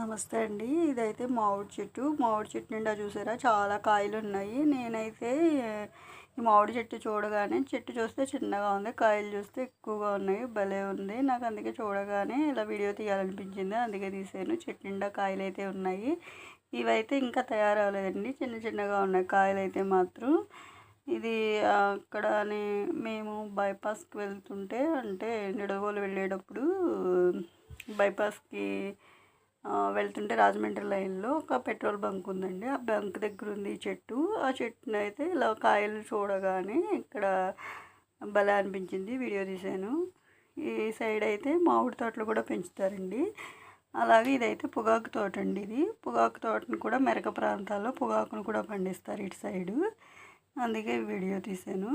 నమస్తే అండి. ఇదైతే మామిడి చెట్టు నిండా చూసారా చాలా కాయలు ఉన్నాయి. నేనైతే ఈ మామిడి చెట్టు చూడగానే చెట్టు చూస్తే చిన్నగా ఉంది, కాయలు చూస్తే ఎక్కువగా ఉన్నాయి. భలే ఉంది. నాకు అందుకే చూడగానే ఇలా వీడియో తీయాలనిపించింది, అందుకే తీసాను. చెట్టు నిండా కాయలు అయితే ఉన్నాయి. ఇవైతే ఇంకా తయారవ్వలేదండి, చిన్న చిన్నగా ఉన్నాయి కాయలు అయితే మాత్రం. ఇది అక్కడని మేము బైపాస్కి వెళ్తుంటే, అంటే నిడదవోలు వెళ్ళేటప్పుడు బైపాస్కి వెళ్తుంటే రాజమండ్రి లైన్లో ఒక పెట్రోల్ బంక్ ఉందండి. ఆ బంక్ దగ్గర ఉంది ఈ చెట్టు. ఆ చెట్టుని అయితే ఇలా కాయలు చూడగానే ఇక్కడ భలే అనిపించింది, వీడియో తీశాను. ఈ సైడ్ అయితే మామిడి తోటలు కూడా పెంచుతారండి. అలాగే ఇదైతే పొగాకు తోట అండి. ఇది పొగాకు తోటను కూడా మెరక ప్రాంతాల్లో పొగాకును కూడా పండిస్తారు ఇటు సైడు, అందుకే వీడియో తీశాను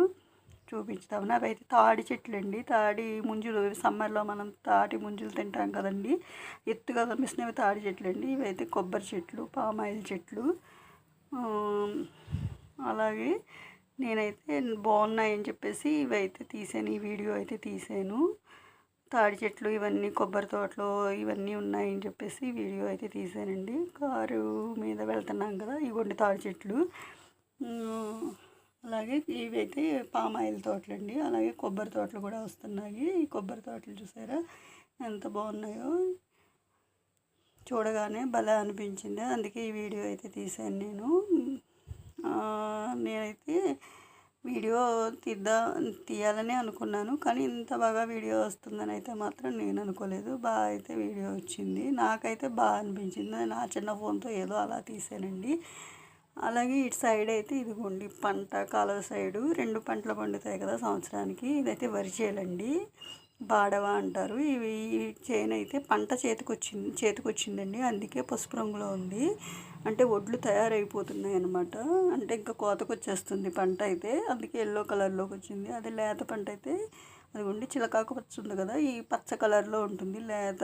చూపించుతామని. అవి అయితే తాడి చెట్లు అండి, తాడి ముంజులు. సమ్మర్లో మనం తాటి ముంజులు తింటాం కదండి, ఎత్తుగా కనిపిస్తున్నవి తాడి చెట్లు అండి. ఇవైతే కొబ్బరి చెట్లు, పామాయిల్ చెట్లు. అలాగే నేనైతే బాగున్నాయని చెప్పేసి ఇవైతే తీసాను, ఈ వీడియో అయితే తీసాను. తాడి చెట్లు ఇవన్నీ కొబ్బరి తోటలు ఇవన్నీ ఉన్నాయని చెప్పేసి వీడియో అయితే తీసానండి. కారు మీద వెళ్తున్నాం కదా, ఇగోండి తాడి చెట్లు. అలాగే ఇవైతే పామాయిల్ తోటలు అండి. అలాగే కొబ్బరి తోటలు కూడా వస్తున్నాయి. ఈ కొబ్బరి తోటలు చూసారా ఎంత బాగున్నాయో, చూడగానే భలే అనిపించింది, అందుకే ఈ వీడియో అయితే తీసాను నేను. నేనైతే వీడియో తీయాలని అనుకున్నాను, కానీ ఇంత బాగా వీడియో వస్తుందని అయితే మాత్రం నేను అనుకోలేదు. బాగా అయితే వీడియో వచ్చింది, నాకైతే బాగా అనిపించింది. నా చిన్న ఫోన్తో ఏదో అలా తీసానండి. అలాగే ఇటు సైడ్ అయితే ఇదిగోండి పంట, కాలువ సైడు 2 పంటలు పండుతాయి కదా సంవత్సరానికి. ఇదైతే వరి చేలండి, బాడవ అంటారు. ఇవి చేను అయితే పంట చేతికొచ్చిందండి, అందుకే పసుపు రంగులో ఉంది. అంటే ఒడ్లు తయారైపోతున్నాయి అన్నమాట, అంటే ఇంకా కోతకు వచ్చేస్తుంది పంట అయితే, అందుకే ఎల్లో కలర్లోకి వచ్చింది. అదే లేత పంట అయితే అదిగోండి చిలకాకు పచ్చ ఉంది కదా, ఈ పచ్చ కలర్లో ఉంటుంది. లేత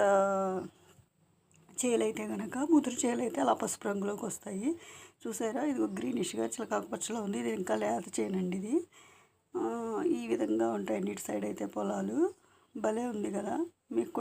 చేలైతే కనుక, ముదురు చేలైతే అలా పసుపు రంగులోకి వస్తాయి. చూసారా ఇది గ్రీనిష్గా చిలకాకు పచ్చలో ఉంది. ఇది ఇంకా లేత చేనండి ఇది. ఈ విధంగా ఉంటాయండి ఇటు సైడ్ అయితే పొలాలు. భలే ఉంది కదా. మీకు